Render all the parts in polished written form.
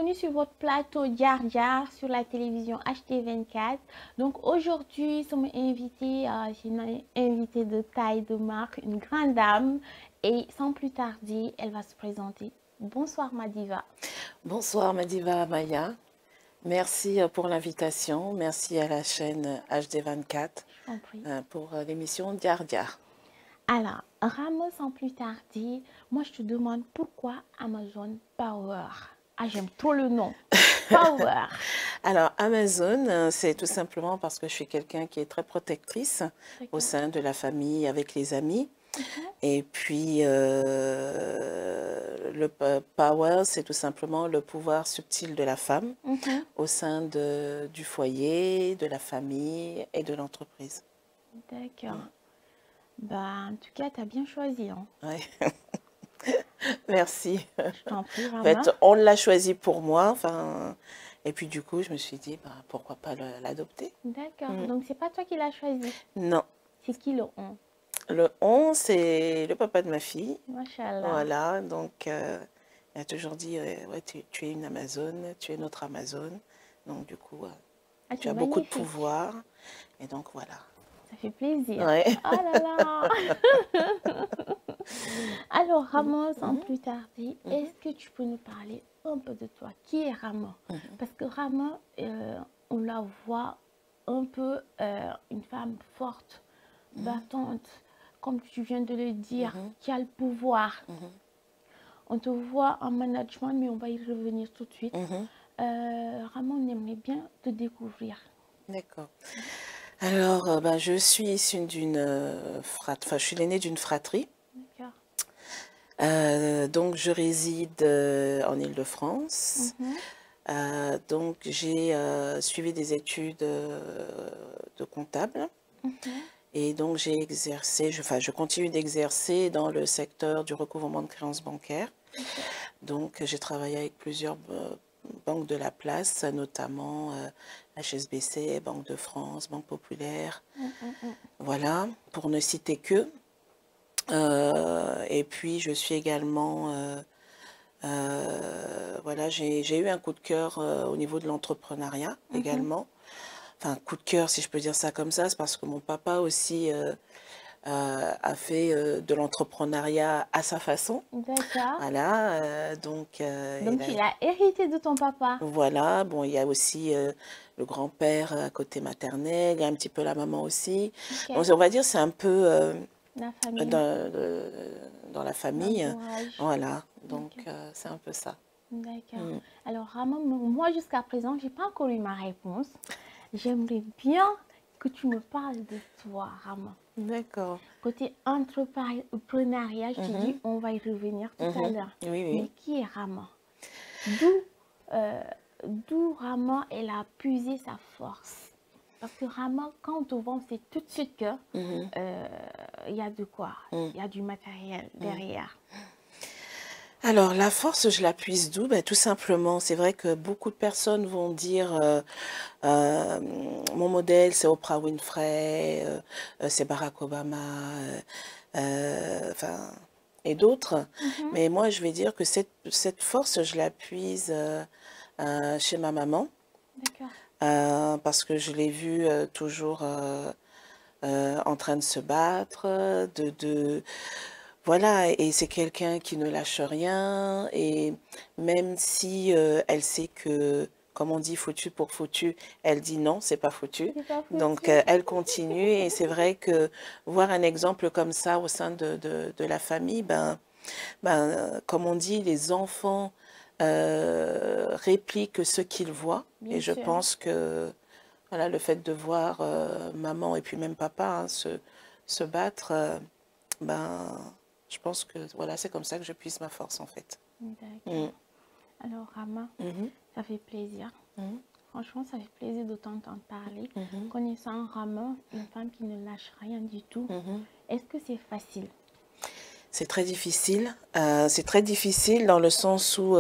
bienvenue sur votre plateau Diar Diar sur la télévision HT24. Donc aujourd'hui, j'ai une invitée de taille de marque, une grande dame. Et sans plus tarder, elle va se présenter. Bonsoir Madiva. Bonsoir Madiva Maya. Merci pour l'invitation. Merci à la chaîne HD24 Je t'en prie. pour l'émission Diar Diar. Alors, Ramos, sans plus tarder, moi je te demande pourquoi Amazon Power. Ah, j'aime trop le nom. Power. Alors Amazon, c'est tout simplement parce que je suis quelqu'un qui est très protectrice au sein de la famille, avec les amis. Et puis, le power, c'est tout simplement le pouvoir subtil de la femme au sein du foyer, de la famille et de l'entreprise. D'accord. Bah, en tout cas, tu as bien choisi. Hein. Ouais. Merci. Je t'en prie, En Rama. fait, on l'a choisi pour moi. Enfin, et puis du coup, je me suis dit, bah, pourquoi pas l'adopter? D'accord. Donc, c'est pas toi qui l'as choisi. Non. C'est qui le on? Le on, c'est le papa de ma fille. Machallah. Voilà, donc il a toujours dit, ouais, tu es une Amazone, tu es notre Amazone. Donc du coup, tu as beaucoup de pouvoir. Et donc voilà. Ça fait plaisir. Ouais. Oh là là. Alors, Rama, sans plus tarder, est-ce que tu peux nous parler un peu de toi? Qui est Rama? Parce que Rama, on la voit un peu une femme forte, battante, comme tu viens de le dire, qui a le pouvoir. On te voit en management, mais on va y revenir tout de suite. Rama, on aimerait bien te découvrir. D'accord. Alors, bah, je suis issue je suis l'aînée d'une fratrie. D'accord. Donc, je réside en Île-de-France. Donc, j'ai suivi des études de comptable. Et donc, j'ai exercé, je continue d'exercer dans le secteur du recouvrement de créances bancaires. Donc, j'ai travaillé avec plusieurs banques de la place, notamment HSBC, Banque de France, Banque Populaire. Voilà, pour ne citer que. Et puis, je suis également... voilà, j'ai eu un coup de cœur au niveau de l'entrepreneuriat également. Enfin, coup de cœur, si je peux dire ça comme ça, c'est parce que mon papa aussi a fait de l'entrepreneuriat à sa façon. D'accord. Voilà, donc il a hérité de ton papa. Voilà, bon, il y a aussi le grand-père à côté maternel, il y a un petit peu la maman aussi. Donc, on va dire c'est un peu la famille. Dans la famille. Voilà, donc c'est un peu ça. D'accord. Alors, Rama, moi jusqu'à présent, je n'ai pas encore eu ma réponse. J'aimerais bien que tu me parles de toi, Rama. D'accord. Côté entrepreneuriat, je te dis, on va y revenir tout à l'heure. Oui, oui. Mais qui est Rama? D'où Rama, elle a puisé sa force? Parce que Rama, quand on te voit, on sait tout de suite que il y a de quoi? Il y a du matériel derrière. Alors, la force, je la puise d'où? Ben, tout simplement, c'est vrai que beaucoup de personnes vont dire mon modèle, c'est Oprah Winfrey, c'est Barack Obama, enfin, et d'autres. Mais moi, je vais dire que cette force, je la puise chez ma maman. Parce que je l'ai vue toujours en train de se battre, voilà, et c'est quelqu'un qui ne lâche rien, et même si elle sait que, comme on dit, foutu pour foutu, elle dit non, c'est pas foutu. Donc elle continue, et c'est vrai que voir un exemple comme ça au sein de la famille, comme on dit, les enfants répliquent ce qu'ils voient, et je pense que voilà, le fait de voir maman et puis même papa se battre, je pense que voilà, c'est comme ça que je puise ma force en fait. D'accord. Alors Rama, ça fait plaisir. Franchement, ça fait plaisir de t'entendre parler. Connaissant Rama, une femme qui ne lâche rien du tout, est-ce que c'est facile? C'est très difficile. C'est très difficile dans le sens où,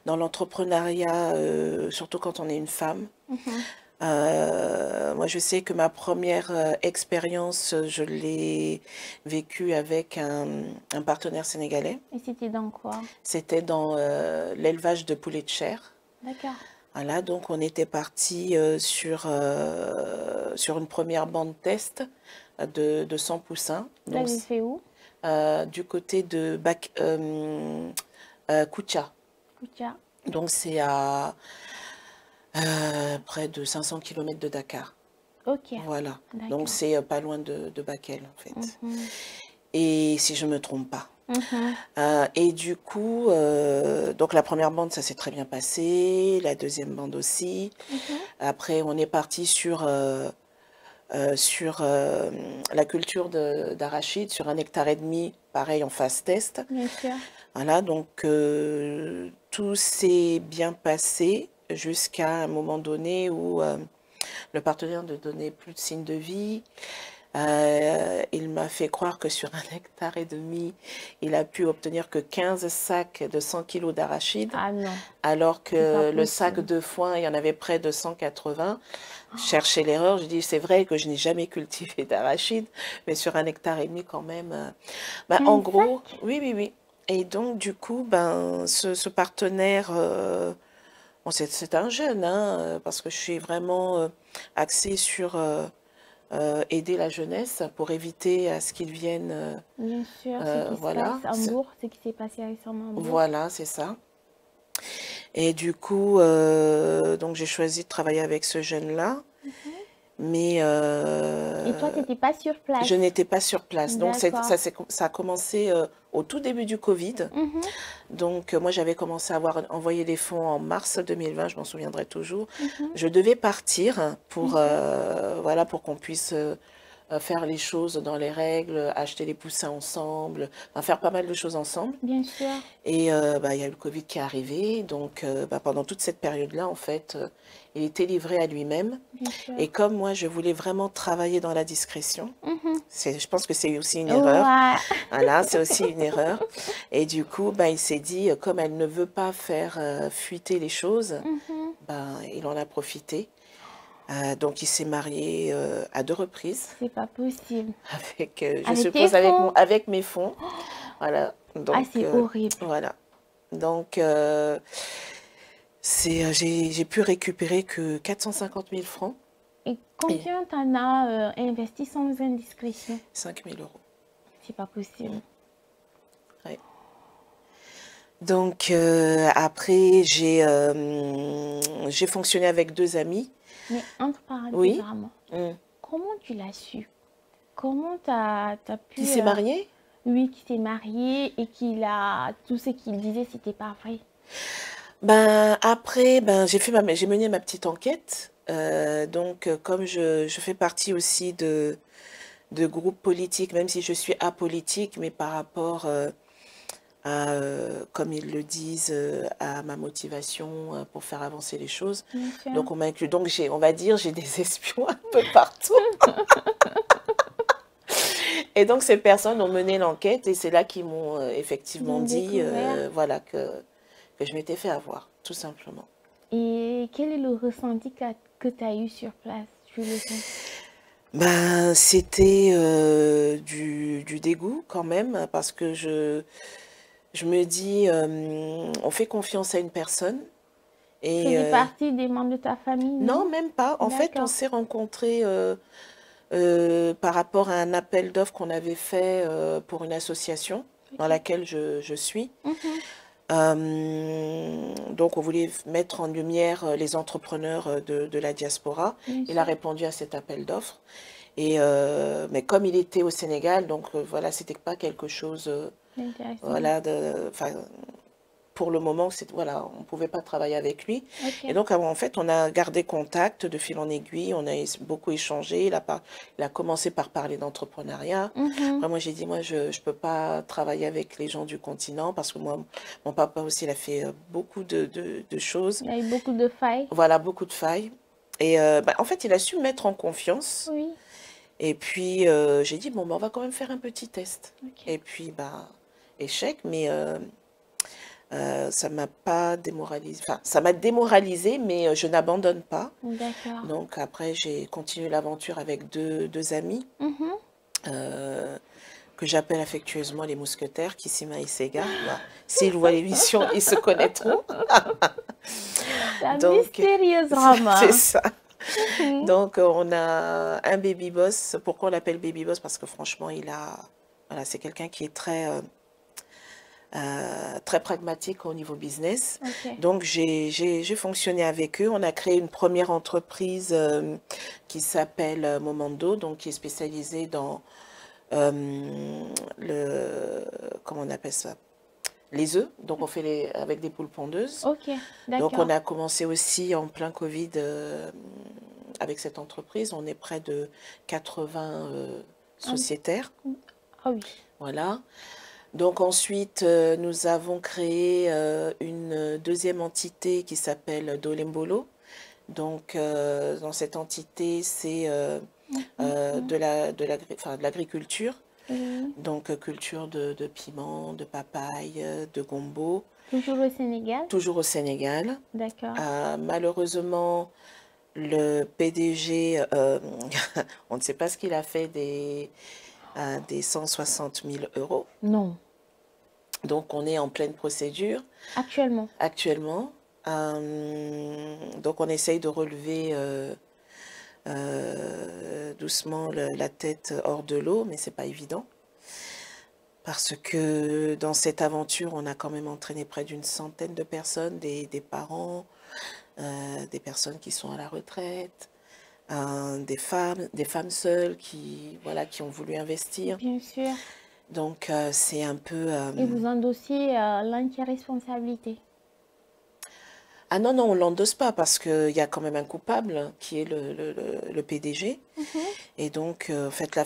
dans l'entrepreneuriat, surtout quand on est une femme, moi, je sais que ma première expérience, je l'ai vécue avec un partenaire sénégalais. Et c'était dans quoi? C'était dans l'élevage de poulets de chair. D'accord. Voilà, donc on était parti sur une première bande test de 100 poussins. Vous Donc, l'avez fait où? du côté de Koutia. Koutia. Donc c'est à près de 500 km de Dakar. Ok. Voilà. D'accord. Donc c'est pas loin de Bakel en fait. Mhm. Et si je me trompe pas. Mhm. Et du coup, donc la première bande, ça s'est très bien passé, la deuxième bande aussi. Mhm. Après, on est parti sur la culture d'arachide, sur 1,5 hectare, pareil en phase test. Bien sûr. Voilà, donc tout s'est bien passé jusqu'à un moment donné où le partenaire ne donnait plus de signe de vie. Il m'a fait croire que sur 1,5 hectare, il a pu obtenir que 15 sacs de 100 kilos d'arachide, Ah non, alors c'est pas que le sac possible. de foin, il y en avait près de 180. Chercher l'erreur, je dis, c'est vrai que je n'ai jamais cultivé d'arachide, mais sur 1,5 hectare quand même. En 15 gros, sacs? oui, oui, oui. Et donc, du coup, ce partenaire, bon, c'est un jeune, hein, parce que je suis vraiment axée sur aider la jeunesse pour éviter à ce qu'ils viennent, Bien sûr, ce qui se voilà, passe à Hambourg, ce qui s'est passé récemment à Hambourg. voilà, c'est ça. Et du coup, donc j'ai choisi de travailler avec ce jeune-là, Mhm. mais Et toi, tu n'étais pas sur place? je n'étais pas sur place. Donc D'accord. ça a commencé au tout début du Covid. Mhm. Donc moi j'avais commencé à envoyé des fonds en mars 2020, je m'en souviendrai toujours. Mhm. Je devais partir pour, Ok. voilà, pour qu'on puisse faire les choses dans les règles, acheter les poussins ensemble, enfin, faire pas mal de choses ensemble. Bien sûr. Et il y a eu le Covid qui est arrivé, donc pendant toute cette période-là, en fait, il était livré à lui-même. Bien sûr. Et comme moi, je voulais vraiment travailler dans la discrétion, Mhm. je pense que c'est aussi une erreur. Ouais. Voilà, c'est aussi une erreur. Et du coup, il s'est dit, comme elle ne veut pas faire fuiter les choses, Mhm. il en a profité. Donc, il s'est marié à 2 reprises C'est pas possible. avec, je Avec tes suppose, fonds? avec mes fonds. Voilà. Ah, Donc, c'est horrible. voilà. Donc, j'ai pu récupérer que 450 000 francs Et et combien t'en as investi sans indiscrétion? 5 000 euros. C'est pas possible. Ouais. Donc, après, j'ai fonctionné avec 2 amis. Mais entre parenthèses, Oui. vraiment, Mm. comment tu l'as su? Comment t'as pu... Qui s'est marié? Oui, qui s'est marié et qu'il a... Tout ce qu'il disait, c'était pas vrai. Après, j'ai mené ma petite enquête. Donc, comme je fais partie aussi de groupes politiques, même si je suis apolitique, mais par rapport à, comme ils le disent, à ma motivation pour faire avancer les choses. Bien sûr. Donc, on m'a inclus. Donc, on va dire, j'ai des espions un peu partout. Et donc, ces personnes ont mené l'enquête et c'est là qu'ils m'ont effectivement Bien dit, découvert. voilà, que je m'étais fait avoir, tout simplement. Et quel est le ressenti que tu as eu sur place? Tu le sens? C'était du dégoût quand même, parce que je me dis, on fait confiance à une personne Il et faisait partie des membres de ta famille, non, non? même pas. En fait, on D'accord. s'est rencontrés par rapport à un appel d'offres qu'on avait fait pour une association dans Ok. laquelle je suis. Mhm. Donc, on voulait mettre en lumière les entrepreneurs de la diaspora. Bien Il a sûr. répondu à cet appel d'offres. Et, mais comme il était au Sénégal, donc voilà, c'était pas quelque chose, Intéressant. voilà, pour le moment, voilà, on ne pouvait pas travailler avec lui. Ok. Et donc, en fait, on a gardé contact de fil en aiguille, on a beaucoup échangé. Il a commencé par parler d'entrepreneuriat. Mhm. Après, moi, j'ai dit, moi, je ne peux pas travailler avec les gens du continent parce que moi, mon papa aussi, il a fait beaucoup de choses. Il y a eu beaucoup de failles. Voilà, beaucoup de failles. Et en fait, il a su me mettre en confiance. Oui. Et puis, j'ai dit, bon, on va quand même faire un petit test. Ok. Et puis, échec, mais ça m'a pas démoralisé. Enfin, ça m'a démoralisé, mais je n'abandonne pas. D'accord. Donc, après, j'ai continué l'aventure avec deux amis Mhm. que j'appelle affectueusement les mousquetaires, Kissima et Sega. S'ils voient l'émission, ils se connaîtront. La Donc, mystérieuse Rama. c'est ça. Donc, on a un baby boss. Pourquoi on l'appelle baby boss? Parce que franchement, voilà, c'est quelqu'un qui est très pragmatique au niveau business. Ok. Donc, j'ai fonctionné avec eux. On a créé une première entreprise qui s'appelle Momando, donc qui est spécialisée dans comment on appelle ça? Les œufs. Donc, on fait avec des poules pondeuses. Ok, Donc, on d'accord. a commencé aussi en plein Covid avec cette entreprise. On est près de 80 sociétaires. Ah oui. Voilà. Donc ensuite, nous avons créé une deuxième entité qui s'appelle Dolembolo. Donc dans cette entité, c'est de l'agriculture. Oui. Donc culture de piment, de papaye, de gombo. Toujours au Sénégal? Toujours au Sénégal. D'accord. Malheureusement, le PDG, on ne sait pas ce qu'il a fait des 160 000 euros. Non. Donc, on est en pleine procédure Actuellement? actuellement. Donc, on essaye de relever doucement la tête hors de l'eau, mais c'est pas évident. Parce que dans cette aventure, on a quand même entraîné près d'une centaine de personnes, des parents, des personnes qui sont à la retraite, des femmes seules voilà, qui ont voulu investir. Bien sûr. Donc, c'est un peu... Et vous endossiez l'entière responsabilité? Ah non, non, on ne l'endosse pas parce qu'il y a quand même un coupable qui est le PDG. Et donc, en fait,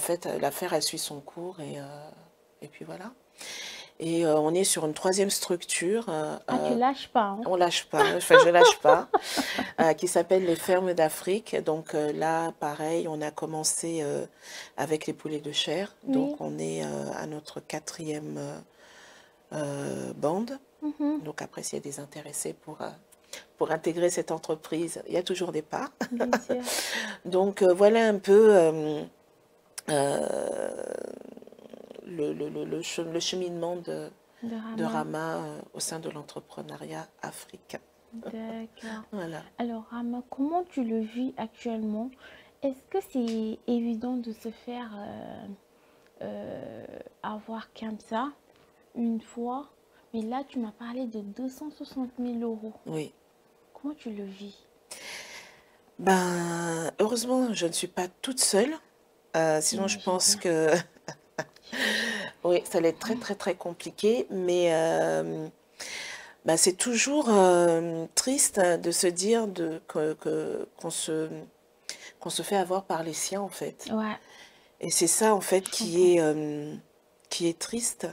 l'affaire, elle suit son cours et puis voilà. Et on est sur une troisième structure. Ah, tu lâches pas, hein? On lâche pas, enfin je lâche pas, qui s'appelle les Fermes d'Afrique. Donc là, pareil, on a commencé avec les poulets de chair. Oui. Donc on est à notre quatrième bande. Donc après, s'il y a des intéressés pour intégrer cette entreprise, il y a toujours des parts. Bien sûr. Donc voilà un peu le cheminement de Rama au sein de l'entrepreneuriat africain. D'accord. Voilà. Alors Rama, comment tu le vis actuellement? Est-ce que c'est évident de se faire avoir comme ça une fois? Mais là, tu m'as parlé de 260 000 euros. Oui. Comment tu le vis? Ben, heureusement, je ne suis pas toute seule. Sinon, je pense que oui, ça allait être très, très, très compliqué. Mais ben, c'est toujours triste de se dire qu'on se fait avoir par les siens, en fait. Ouais. Et c'est ça, en fait, qui est triste.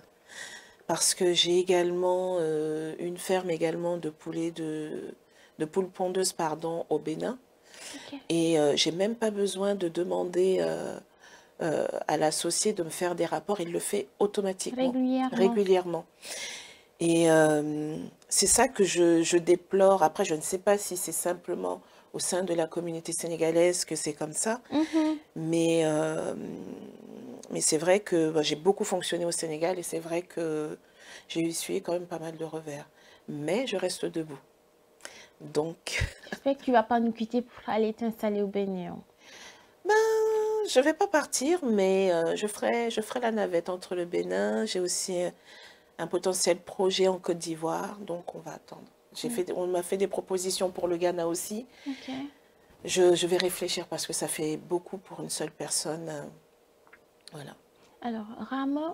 Parce que j'ai également une ferme également de poules pondeuses, pardon, au Bénin. Okay. Et j'ai même pas besoin de demander à l'associé de me faire des rapports, il le fait automatiquement, régulièrement. Et c'est ça que je déplore. Après, je ne sais pas si c'est simplement au sein de la communauté sénégalaise que c'est comme ça, mais c'est vrai que j'ai beaucoup fonctionné au Sénégal et c'est vrai que j'ai essuyé quand même pas mal de revers. Mais je reste debout. Donc... J'espère que tu ne vas pas nous quitter pour aller t'installer au Bénin. Ben, je ne vais pas partir, mais je ferai la navette entre le Bénin. J'ai aussi un potentiel projet en Côte d'Ivoire, donc on va attendre. On m'a fait des propositions pour le Ghana aussi. Okay. Je vais réfléchir parce que ça fait beaucoup pour une seule personne. Voilà. Alors, Rama,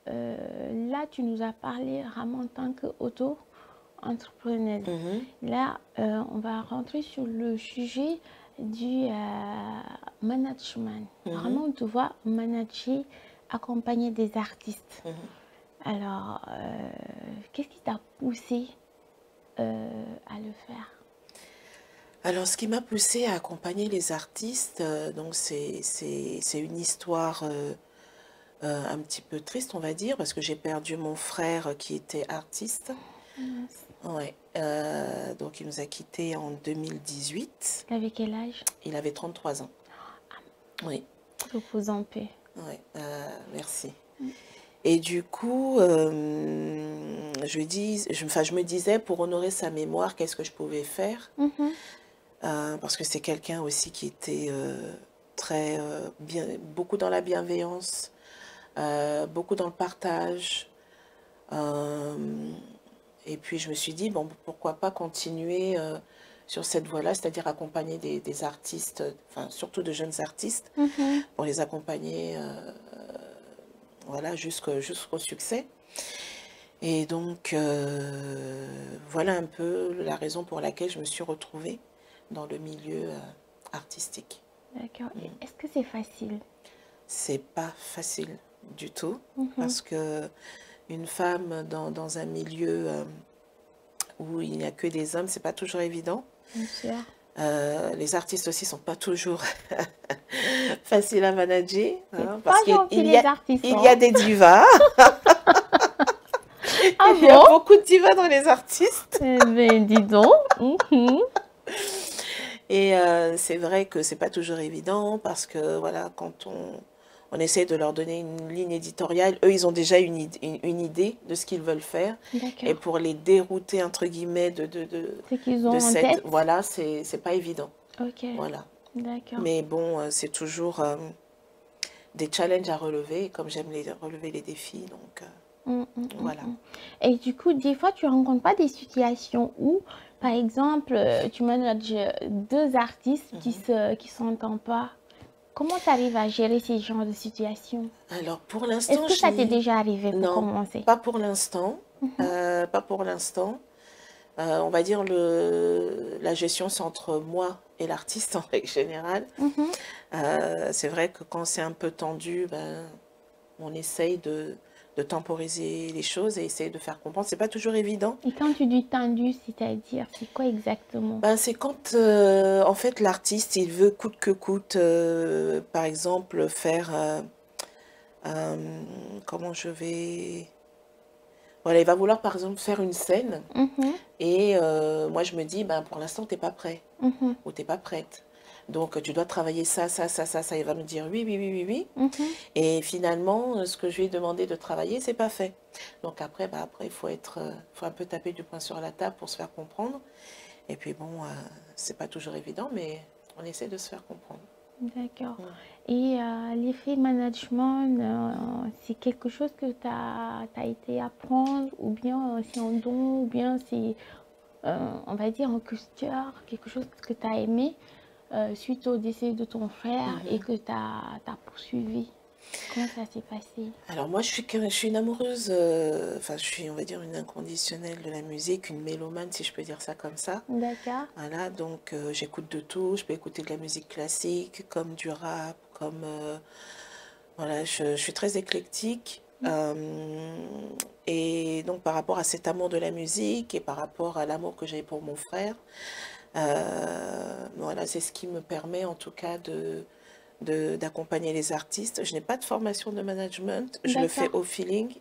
là, tu nous as parlé, Rama, en tant qu'auto-entrepreneuse. Là, on va rentrer sur le sujet du management. Vraiment, on te voit manager, accompagner des artistes. Alors, qu'est-ce qui t'a poussé à le faire? Alors, ce qui m'a poussé à accompagner les artistes, donc c'est une histoire un petit peu triste, on va dire, parce que j'ai perdu mon frère qui était artiste. Ouais. Donc, il nous a quittés en 2018. Il avait quel âge? Il avait 33 ans. Oui. Repose en paix. Oui, merci. Et du coup, je me disais, pour honorer sa mémoire, qu'est-ce que je pouvais faire? Mhm. Parce que c'est quelqu'un aussi qui était très bien, beaucoup dans la bienveillance, beaucoup dans le partage. Euh, et puis je me suis dit, bon, pourquoi pas continuer sur cette voie-là, c'est-à-dire accompagner des artistes, enfin surtout de jeunes artistes, Mhm. pour les accompagner voilà, jusqu'au succès. Et donc, voilà un peu la raison pour laquelle je me suis retrouvée dans le milieu artistique. D'accord. Et est-ce que c'est facile? C'est pas facile du tout, Mhm. parce que une femme dans un milieu où il n'y a que des hommes, c'est pas toujours évident. Bien sûr. Les artistes aussi sont pas toujours faciles à manager, C'est hein, pas parce qu'il gentil les artistes, il y hein? a des divas, Ah il y a bon? beaucoup de divas dans les artistes. Eh ben, dis donc. Mhm. Et c'est vrai que c'est pas toujours évident parce que voilà, quand on essaie de leur donner une ligne éditoriale, eux, ils ont déjà une idée de ce qu'ils veulent faire. Et D'accord. pour les dérouter, entre guillemets, Ce qu'ils de ont en cette... tête? Voilà, c'est pas évident. Ok. Voilà. D'accord. Mais bon, c'est toujours des challenges à relever. Et comme j'aime relever les défis, donc voilà. Et du coup, des fois, tu rencontres pas des situations où, par exemple, tu manages deux artistes qui s'entendent pas. Comment tu arrives à gérer ces genres de situations? Alors, pour Est-ce l'instant, que ça t'est déjà arrivé pour non, commencer? pas pour l'instant. Pas pour l'instant. On va dire la gestion, c'est entre moi et l'artiste en règle générale. Mhm. C'est vrai que quand c'est un peu tendu, ben, on essaye de temporiser les choses et essayer de faire comprendre. C'est pas toujours évident. Et quand tu dis tendu, c'est-à-dire, c'est quoi exactement? Ben, c'est quand, en fait, l'artiste, il veut coûte que coûte, par exemple, faire... comment je vais... Voilà, il va vouloir, par exemple, faire une scène. Mhm. Et moi, je me dis, ben, pour l'instant, t'es pas prêt Mhm. ou t'es pas prête. Donc, tu dois travailler ça, ça, ça, ça, ça. Il va me dire oui, oui, oui, oui, oui. Mhm. Et finalement, ce que je lui ai demandé de travailler, c'est pas fait. Donc après, bah, après, faut un peu taper du poing sur la table pour se faire comprendre. Et puis bon, c'est pas toujours évident, mais on essaie de se faire comprendre. D'accord. Mm. Et l'effet management, c'est quelque chose que tu as été apprendre, ou bien c'est un don, ou bien c'est, on va dire, un coup de cœur, quelque chose que tu as aimé suite au décès de ton frère et que tu as poursuivi. Comment ça s'est passé? Alors moi, je suis une amoureuse, enfin je suis, on va dire, une inconditionnelle de la musique, une mélomane, si je peux dire ça comme ça. D'accord. Voilà, donc j'écoute de tout. Je peux écouter de la musique classique, comme du rap, comme... voilà, je suis très éclectique. Et donc par rapport à cet amour de la musique et par rapport à l'amour que j'ai pour mon frère, voilà, c'est ce qui me permet en tout cas d'accompagner les artistes. Je n'ai pas de formation de management, je le fais D'accord. au feeling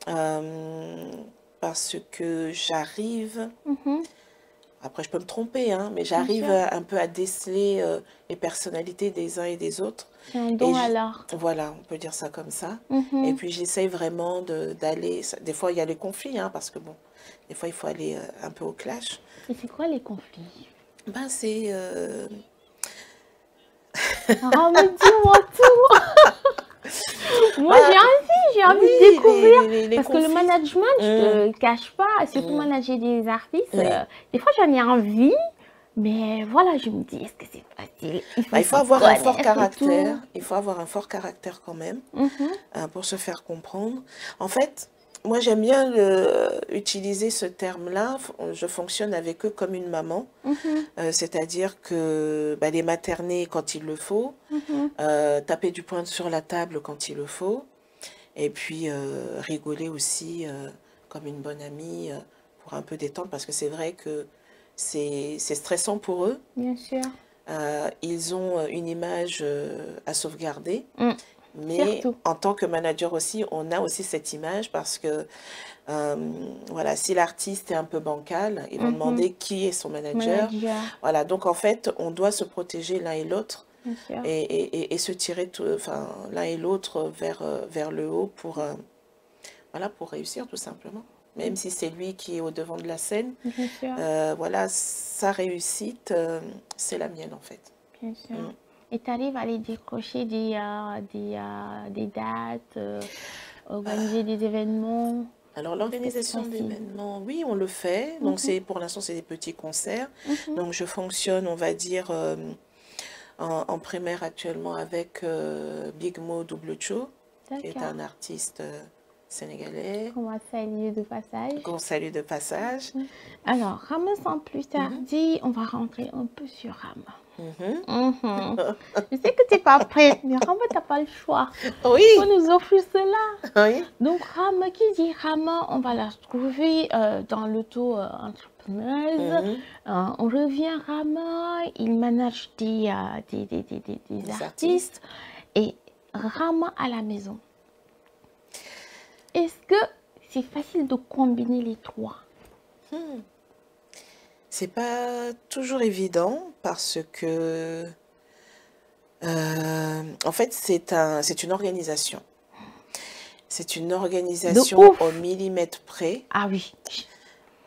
euh, parce que j'arrive, Mhm. après je peux me tromper, hein, mais Bien j'arrive sûr. un peu à déceler les personnalités des uns et des autres. C'est un Et don alors. voilà, on peut dire ça comme ça. Et Mhm. puis j'essaye vraiment d'aller, des fois il y a les conflits, hein, parce que bon, des fois il faut aller un peu au clash. Et c'est quoi les conflits? Ben c'est... Ah, mais dis-moi tout! Moi, bah, j'ai envie oui, de découvrir. les Parce que le conflits. management, je te le cache pas, surtout manager des artistes, Oui. des fois j'en ai envie, mais voilà, je me dis, est-ce que c'est facile? Bah, il faut se avoir un fort connaître et caractère. tout. Il faut avoir un fort caractère quand même Mhm. pour se faire comprendre. En fait, moi j'aime bien utiliser ce terme-là. Je fonctionne avec eux comme une maman. Mhm. C'est-à-dire que bah, les materner quand il le faut, Mhm. taper du poing sur la table quand il le faut, et puis rigoler aussi comme une bonne amie pour un peu détendre, parce que c'est vrai que c'est stressant pour eux. Bien sûr. Ils ont une image à sauvegarder, Mm. mais Surtout. en tant que manager aussi, on a aussi cette image parce que voilà, si l'artiste est un peu bancal, ils vont Mhm. demander qui est son manager. Manager, Voilà, donc en fait, on doit se protéger l'un et l'autre bien sûr. et se tirer tout, enfin, l'un et l'autre vers le haut voilà, pour réussir tout simplement. Même si c'est lui qui est au devant de la scène, Bien sûr. voilà, sa réussite, c'est la mienne en fait. Bien sûr. Et tu arrives à aller décrocher des dates, organiser des événements? Alors Est-ce que c'est l'organisation facile? d'événements, oui, on le fait. Donc pour l'instant, c'est des petits concerts. Donc je fonctionne, on va dire, en primaire actuellement avec Big Mo Double Cho, qui est D'accord. un artiste sénégalais, On va saluer de passage. qu'on salue de passage. Alors, Rama, sans plus tarder, on va rentrer un peu sur Rama. Je sais que tu n'es pas prête, mais Rama, tu n'as pas le choix. Oui, Il faut nous offrir cela. oui, Donc, Rama, qui dit Rama, on va la trouver dans l'auto-entrepreneuse. On revient Rama, il manage des artistes. Et Rama à la maison. Est-ce que c'est facile de combiner les trois? C'est pas toujours évident parce que, en fait, c'est une organisation. C'est une organisation au millimètre près. Ah oui.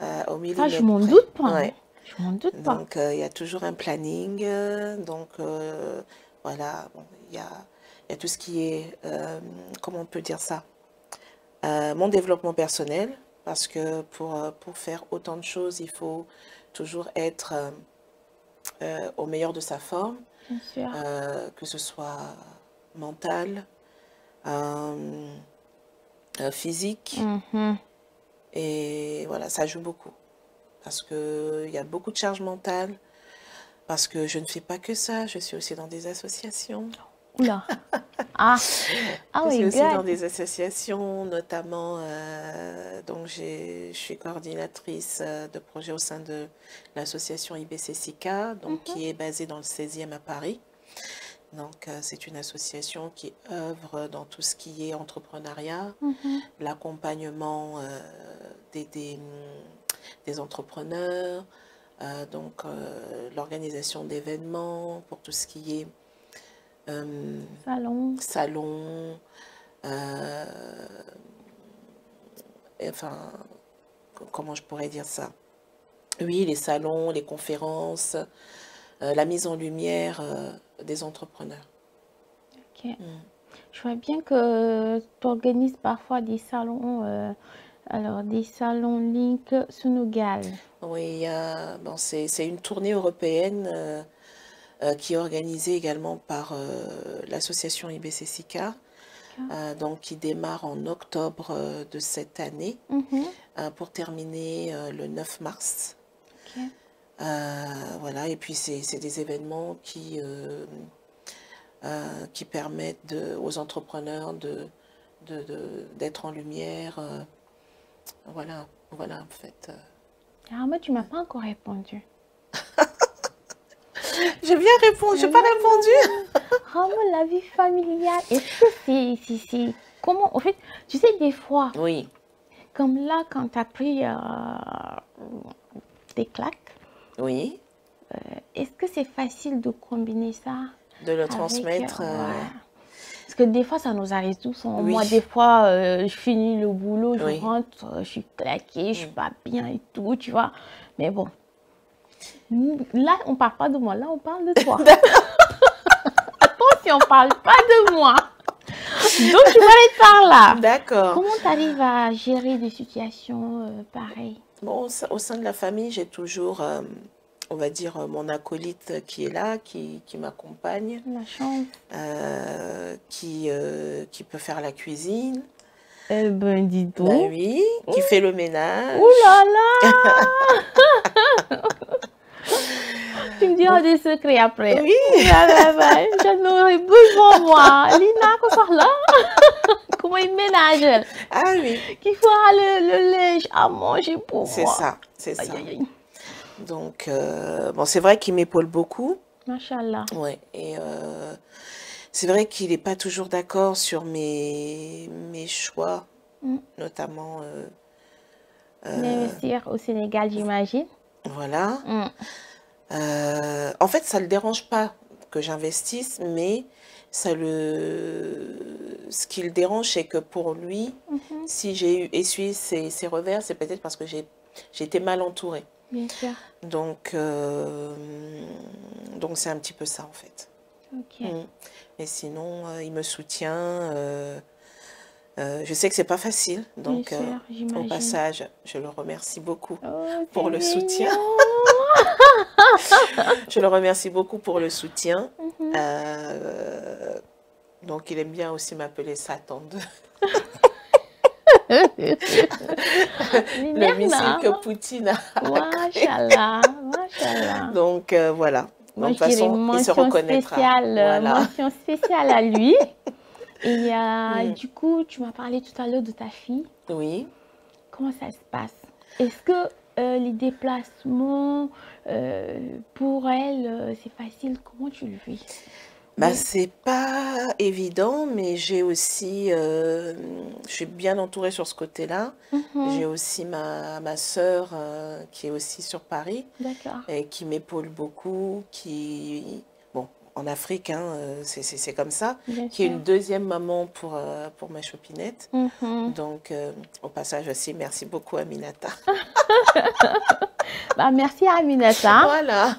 Au Ça, millimètre je m'en près. doute pas. Ouais. Je m'en doute pas. Donc, il y a toujours un planning. Donc, voilà, bon, il y a tout ce qui est, comment on peut dire ça? Mon développement personnel, parce que pour faire autant de choses, il faut toujours être au meilleur de sa forme, Bien sûr. que ce soit mental, physique. Et voilà, ça joue beaucoup. Parce qu'il y a beaucoup de charge mentale. Parce que je ne fais pas que ça, je suis aussi dans des associations. Oula. Ah Je suis oui, aussi dans des associations, notamment, donc je suis coordinatrice de projet au sein de l'association IBC-SICA, donc qui est basée dans le 16e à Paris. Donc c'est une association qui œuvre dans tout ce qui est entrepreneuriat, l'accompagnement des entrepreneurs, donc l'organisation d'événements pour tout ce qui est salon, enfin, comment je pourrais dire ça? Oui, les salons, les conférences, la mise en lumière des entrepreneurs. Ok. Je vois bien que tu organises parfois des salons, alors des salons Link Sunugal. Oui, bon, c'est une tournée européenne qui est organisée également par l'association IBC-SICA, donc qui démarre en octobre de cette année pour terminer le 9 mars. Okay. Voilà, et puis c'est des événements qui permettent aux entrepreneurs d'être en lumière. Voilà, en fait. Ah, mais tu ne m'as pas encore répondu. J'ai bien répondu, je n'ai pas répondu. Vraiment, la vie familiale, est-ce que c'est... Comment, en fait, tu sais, des fois, oui. Comme là, quand tu as pris des claques, oui. Est-ce que c'est facile de combiner ça? De le transmettre ouais. Parce que des fois, ça nous arrive tous. Oui. Moi, des fois, je finis le boulot, je Oui. rentre, je suis claquée, je suis pas bien et tout, tu vois. Mais bon, là, on parle pas de moi, là, on parle de toi. Attention, on parle pas de moi. Donc, tu vas aller par là. D'accord. Comment tu arrives à gérer des situations pareilles? Bon, au sein de la famille, j'ai toujours, on va dire, mon acolyte qui est là, qui m'accompagne. La chance. Qui peut faire la cuisine. Eh ben, dis donc. Ben oui, qui fait le ménage. Ouh là là. Tu me diras des secrets après. Oui. J'en aurais besoin, moi. Lina, qu'on sort là. Comment il ménage? Ah oui. Qu'il fera le linge à manger pour moi. C'est ça, c'est ça. Aïe, aïe, aïe. Donc, bon, c'est vrai qu'il m'épaule beaucoup. Machallah. Ouais, et c'est vrai qu'il n'est pas toujours d'accord sur mes choix, notamment... D'investir au Sénégal, j'imagine. Voilà. En fait, ça ne le dérange pas que j'investisse, mais ce qui le dérange, c'est que pour lui, si j'ai essuyé ses revers, c'est peut-être parce que j'ai été mal entourée. Bien sûr. Donc c'est un petit peu ça, en fait. Ok. Mais sinon, il me soutient. Je sais que c'est pas facile, donc au passage, je le remercie beaucoup pour le soutien. Je le remercie beaucoup pour le soutien. Donc il aime bien aussi m'appeler Satan. Le missile que Poutine a créé. Machallah, machallah. Donc voilà. Moi, de toute façon, il se reconnaîtra. Voilà. Mention spéciale à lui. Et du coup, tu m'as parlé tout à l'heure de ta fille. Oui. Comment ça se passe? Est-ce que les déplacements, pour elle, c'est facile? Comment tu le vis? Bah, c'est pas évident, mais j'ai aussi, je suis bien entourée sur ce côté-là. J'ai aussi ma sœur qui est aussi sur Paris et qui m'épaule beaucoup, qui, bon, en Afrique, hein, c'est comme ça, qui est une deuxième maman pour ma chopinette. Donc, au passage aussi, merci beaucoup Aminata. Bah, merci Aminata. Voilà,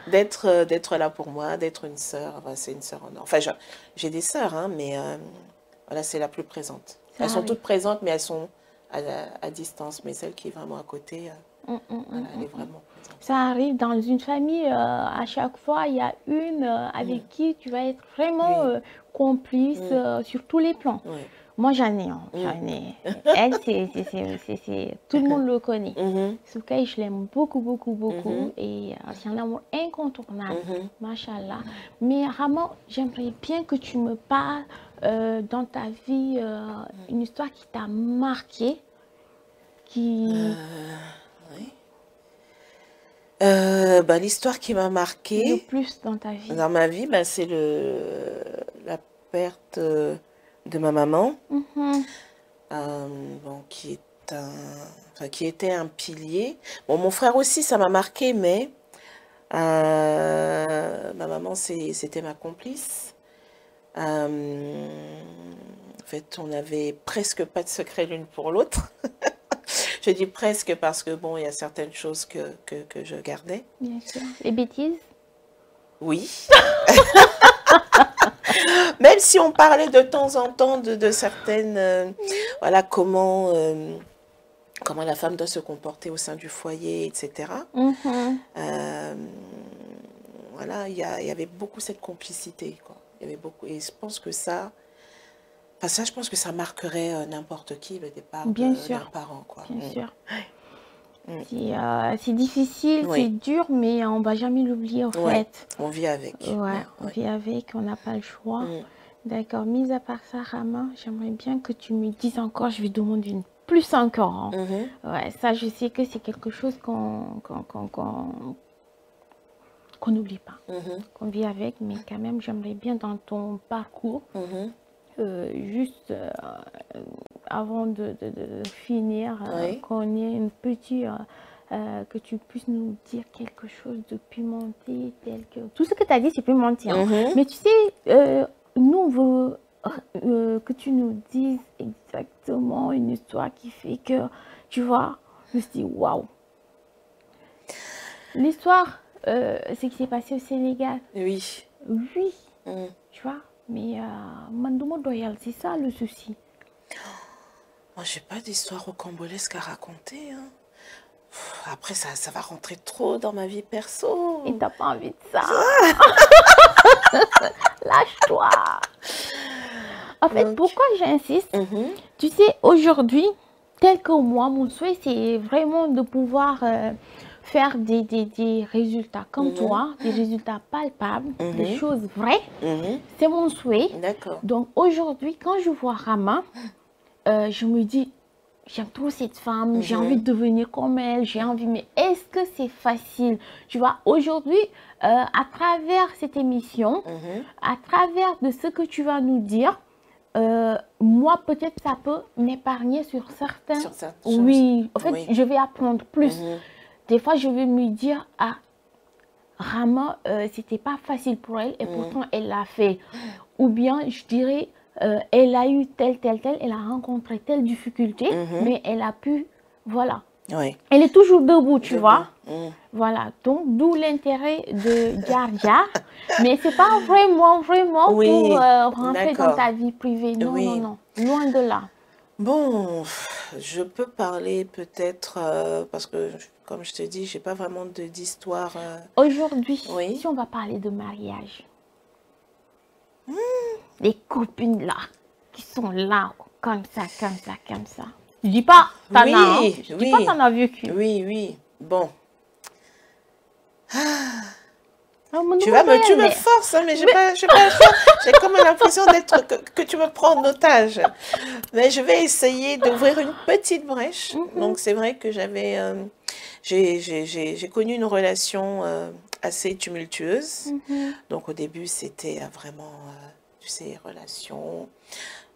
d'être là pour moi, d'être une sœur. C'est une sœur en or. Enfin, j'ai des sœurs, hein, mais voilà, c'est la plus présente. Elles sont toutes présentes, mais elles sont à distance. Mais celle qui est vraiment à côté, voilà, elle est vraiment présente. Ça arrive dans une famille, à chaque fois, il y a une avec qui tu vas être vraiment complice sur tous les plans. Moi, j'en ai. Elle, tout le monde le connaît. Soukaï, je l'aime beaucoup, beaucoup, beaucoup. Et c'est un amour incontournable. Machallah. Mais Rama, j'aimerais bien que tu me parles dans ta vie, une histoire qui t'a marqué. Oui. Bah, l'histoire qui m'a marquée. Le plus dans ta vie. Dans ma vie, bah, c'est la perte de ma maman, bon, qui était un pilier. Bon, mon frère aussi, ça m'a marqué, mais ma maman, c'était ma complice. En fait, on n'avait presque pas de secret l'une pour l'autre. Je dis presque parce que, bon, il y a certaines choses que je gardais. Bien sûr. Les bêtises? Oui. Même si on parlait de temps en temps de certaines, voilà, comment la femme doit se comporter au sein du foyer, etc. Voilà, il y avait beaucoup cette complicité, quoi. Il y avait beaucoup, et je pense que ça, je pense que ça marquerait n'importe qui, le départ d'un parent, quoi. Bien sûr. C'est difficile, c'est dur, mais on ne va jamais l'oublier, en fait. On vit avec. On vit avec, on n'a pas le choix. D'accord. Mis à part ça, Rama, j'aimerais bien que tu me dises encore, je vais demander une plus encore. Ouais, ça, je sais que c'est quelque chose qu'on n'oublie pas, qu'on vit avec, mais quand même, j'aimerais bien dans ton parcours, juste avant de finir, qu'on ait une petite, que tu puisses nous dire quelque chose de pimenté, tel que... Tout ce que tu as dit, c'est pimenté. Mais tu sais, nous, on veut que tu nous dises exactement une histoire qui fait que, tu vois, je me suis dit, waouh. L'histoire, ce qui s'est passé au Sénégal. Oui. Oui. Tu vois, mais Mandomo Doyal, c'est ça le souci. Moi, j'ai pas d'histoire rocambolesque à raconter. Hein. Après, ça va rentrer trop dans ma vie perso. Et t'as pas envie de ça. Lâche-toi. En fait, pourquoi j'insiste? Tu sais, aujourd'hui, tel que moi, mon souhait, c'est vraiment de pouvoir faire des résultats comme toi, des résultats palpables, des choses vraies. C'est mon souhait. D'accord. Donc aujourd'hui, quand je vois Rama, je me dis, j'aime trop cette femme, j'ai envie de devenir comme elle, j'ai envie, mais est-ce que c'est facile? Tu vois, aujourd'hui, à travers cette émission, à travers de ce que tu vas nous dire, moi, peut-être ça peut m'épargner sur certains... Oui, en fait, je vais apprendre plus. Des fois, je vais me dire, ah, Rama, c'était pas facile pour elle et pourtant elle l'a fait. Ou bien, je dirais, elle a eu telle, elle a rencontré telle difficulté, mais elle a pu, voilà. Oui. Elle est toujours debout, tu Debout. vois. Voilà, donc d'où l'intérêt de Jar Jar. Mais c'est pas vraiment Oui, pour rentrer dans d'accord. ta vie privée. Non, Oui. non, non. Loin de là. Bon, je peux parler peut-être, parce que, comme je te dis, j'ai pas vraiment d'histoire. Aujourd'hui, Oui. si on va parler de mariage, les copines là, qui sont là, comme ça, comme ça, comme ça. Je dis pas, t'en as, hein. Oui, Je dis pas, t'en as vécu. oui, oui. Bon. Oh, Tu me forces, hein, mais j'ai pas j'ai comme l'impression que tu me prends en otage. Mais je vais essayer d'ouvrir une petite brèche. Donc, c'est vrai que j'ai connu une relation assez tumultueuse. Donc, au début, c'était vraiment, tu sais, relation.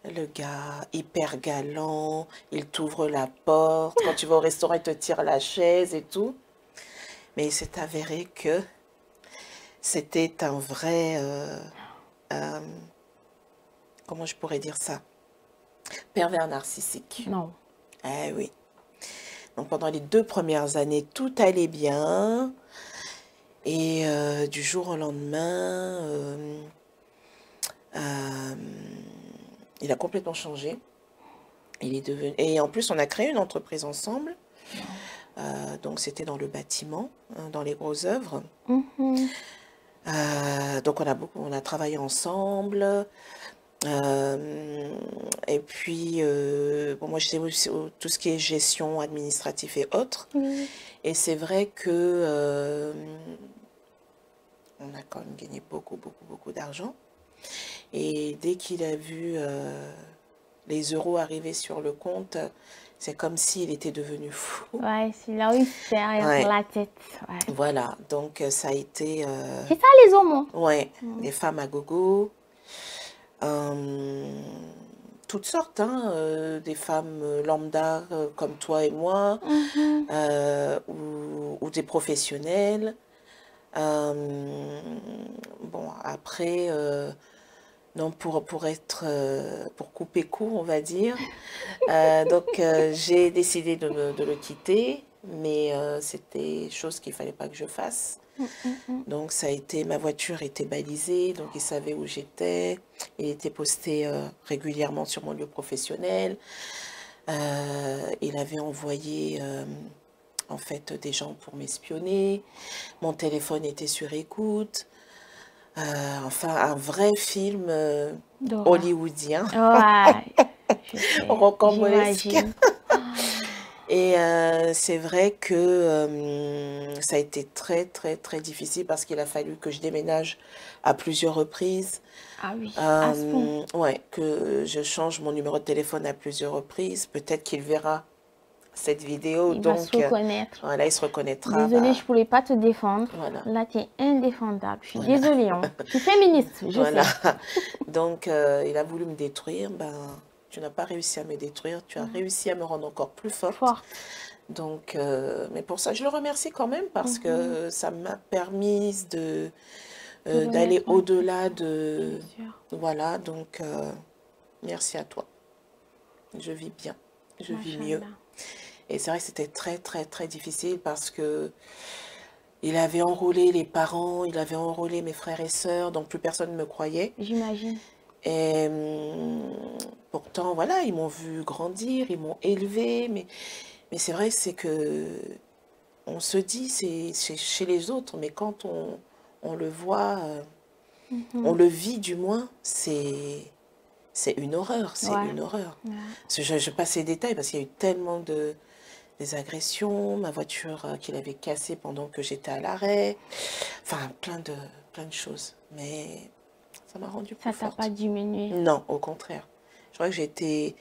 Le gars, hyper galant, il t'ouvre la porte. Quand tu vas au restaurant, il te tire la chaise et tout. Mais il s'est avéré que c'était un vrai, comment je pourrais dire ça? Pervers narcissique. Non. Eh oui. Donc pendant les 2 premières années, tout allait bien. Et du jour au lendemain, il a complètement changé. Il est devenu... Et en plus, on a créé une entreprise ensemble. Donc c'était dans le bâtiment, hein, dans les grosses œuvres. Donc on a travaillé ensemble. Et puis, bon, moi, j'étais aussi tout ce qui est gestion administrative et autres. Et c'est vrai que on a quand même gagné beaucoup d'argent. Et dès qu'il a vu les euros arriver sur le compte, c'est comme s'il était devenu fou. Ouais, il a eu derrière la tête. Ouais. Voilà, donc ça a été... C'est ça les hommes. Ouais, des femmes à gogo. Toutes sortes, hein, des femmes lambda comme toi et moi, ou des professionnels. Bon, après, non, pour couper court, on va dire. Donc, j'ai décidé de le quitter, mais c'était chose qu'il fallait pas que je fasse. Donc, ça a été, ma voiture était balisée, donc il savait où j'étais. Il était posté régulièrement sur mon lieu professionnel. Il avait envoyé, en fait, des gens pour m'espionner. Mon téléphone était sur écoute. Enfin, un vrai film hollywoodien. Ouais, rocambolesque. Et c'est vrai que ça a été très difficile parce qu'il a fallu que je déménage à plusieurs reprises. Ah oui, à ce point. Ouais, que je change mon numéro de téléphone à plusieurs reprises. Peut-être qu'il verra cette vidéo. Il donc, va se reconnaître. Voilà, il se reconnaîtra. Désolée, je ne voulais pas te défendre. Voilà. Là, tu es indéfendable. Je suis désolée. Hein. Je suis féministe, je sais. Donc, il a voulu me détruire. Ben, tu n'as pas réussi à me détruire. Tu as réussi à me rendre encore plus forte. Donc, mais pour ça, je le remercie quand même parce que ça m'a permis d'aller au-delà de... Voilà, donc, merci à toi. Je vis bien. Je vis mieux. Et c'est vrai que c'était très difficile parce que il avait enrôlé les parents, il avait enrôlé mes frères et sœurs, donc plus personne ne me croyait. J'imagine. Et pourtant, voilà, ils m'ont vu grandir, ils m'ont élevé, mais c'est vrai, c'est que on se dit, c'est chez les autres, mais quand on le voit, on le vit du moins, c'est une horreur, c'est une horreur. Je passe les détails parce qu'il y a eu tellement des agressions, ma voiture qu'il avait cassée pendant que j'étais à l'arrêt, enfin plein de choses. Mais ça m'a rendue plus forte. Ça t'a pas diminué? Non, au contraire. Je crois que j'ai été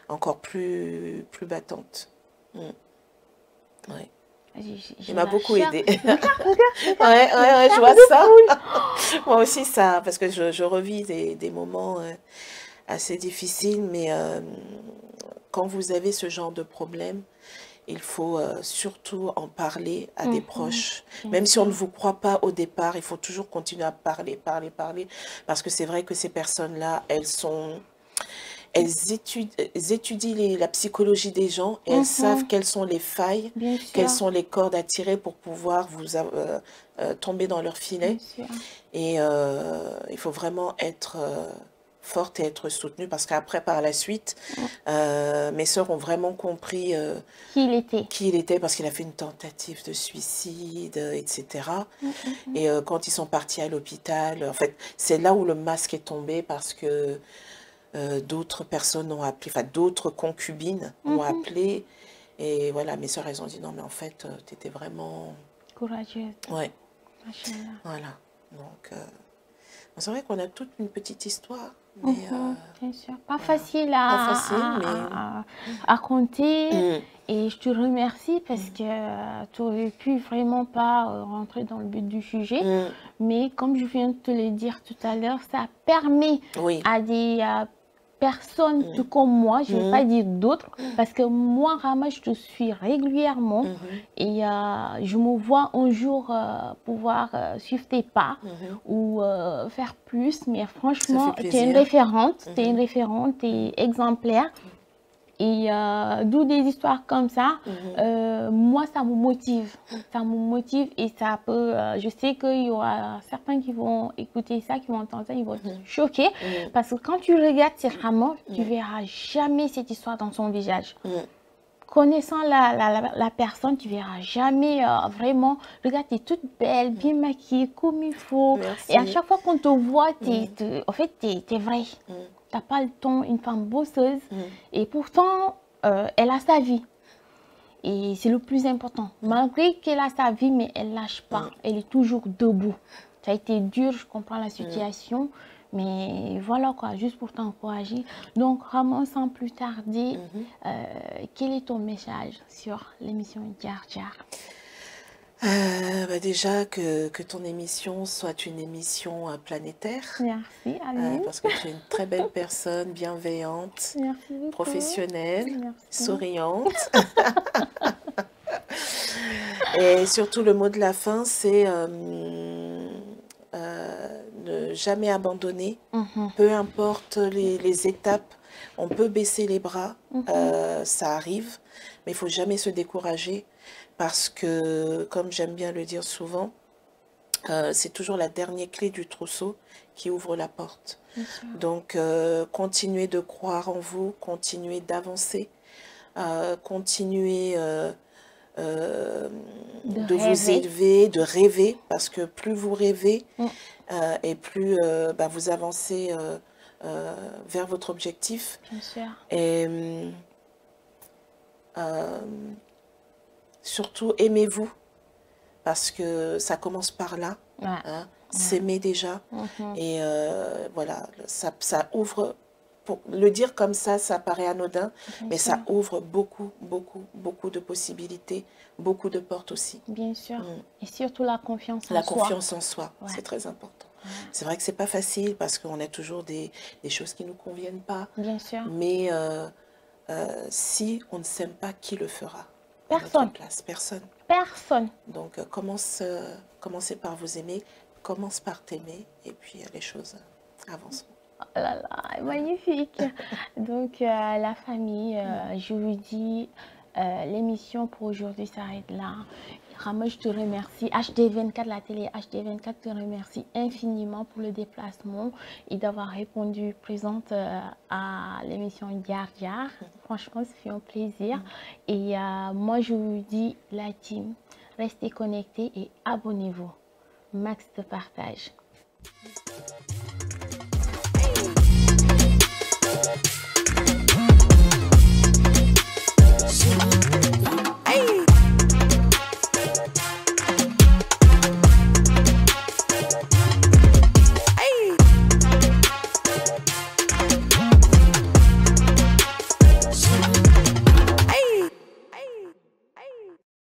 encore plus battante. Ouais. Il m'a beaucoup aidée. Ouais, je vois ça. Moi aussi, ça, parce que je revis des moments assez difficiles, mais quand vous avez ce genre de problème, il faut surtout en parler à des proches. Même si on ne vous croit pas au départ, il faut toujours continuer à parler, parce que c'est vrai que ces personnes-là, elles étudient la psychologie des gens et elles savent quelles sont les failles, quelles sont les cordes à tirer pour pouvoir vous tomber dans leur filet. Et il faut vraiment être forte et être soutenue, parce qu'après, par la suite, mes sœurs ont vraiment compris qui il était, parce qu'il a fait une tentative de suicide, etc. Et quand ils sont partis à l'hôpital, en fait, c'est là où le masque est tombé, parce que d'autres personnes ont appelé, enfin d'autres concubines ont appelé, et voilà, mes sœurs, elles ont dit non, mais en fait, tu étais vraiment courageuse. Ouais. Voilà. Donc, c'est vrai qu'on a toute une petite histoire. Mais, bien sûr. Pas facile à raconter. Et je te remercie parce que tu aurais pu vraiment pas rentrer dans le but du sujet. Mais comme je viens de te le dire tout à l'heure, ça permet à des personnes tout comme moi, je ne vais pas dire d'autres, parce que moi, Rama, je te suis régulièrement et je me vois un jour pouvoir suivre tes pas ou faire plus, mais franchement, tu es une référente, tu es exemplaire. Et d'où des histoires comme ça, moi, ça me motive. Ça me motive et ça peut... je sais qu'il y aura certains qui vont écouter ça, qui vont entendre ça, ils vont être choqués. Parce que quand tu regardes cette Rama, tu ne verras jamais cette histoire dans son visage. Connaissant la personne, tu ne verras jamais vraiment... Regarde, tu es toute belle, bien maquillée, comme il faut. Merci. Et à chaque fois qu'on te voit, en fait, tu es vraie. Tu n'as pas le ton, une femme bosseuse. Et pourtant, elle a sa vie. Et c'est le plus important. Malgré qu'elle a sa vie, mais elle ne lâche pas. Elle est toujours debout. Ça a été dur, je comprends la situation. Mais voilà quoi, juste pour t'encourager. Donc, Rama, sans plus tarder, quel est ton message sur l'émission Djar Djar? Déjà que ton émission soit une émission planétaire. Merci, parce que tu es une très belle personne, bienveillante, professionnelle, souriante. Et surtout, le mot de la fin, c'est ne jamais abandonner. Peu importe les étapes, on peut baisser les bras, ça arrive, mais il ne faut jamais se décourager. Parce que, comme j'aime bien le dire souvent, c'est toujours la dernière clé du trousseau qui ouvre la porte. Donc, continuez de croire en vous, continuez d'avancer, continuez de vous élever, de rêver, parce que plus vous rêvez et plus vous avancez vers votre objectif. Bien sûr. Et surtout, aimez-vous, parce que ça commence par là, s'aimer déjà, et voilà, ça ouvre, pour le dire comme ça paraît anodin, mais ça ouvre beaucoup de possibilités, beaucoup de portes aussi. Bien sûr, et surtout la confiance en soi. La confiance en soi, c'est très important. C'est vrai que c'est pas facile, parce qu'on a toujours des choses qui nous conviennent pas. Bien sûr. Mais si on ne s'aime pas, qui le fera? Personne. Personne. Donc, commencez par vous aimer, commence par t'aimer, et puis les choses avancent. Oh là là, magnifique. Donc, la famille, je vous dis, l'émission pour aujourd'hui s'arrête là. Rama, je te remercie. HD24, la télé HD24 te remercie infiniment pour le déplacement et d'avoir répondu présente à l'émission Djar Djar. Franchement, ça fait un plaisir. Et moi, je vous dis, la team, restez connectés et abonnez-vous. Max de partage. Hey.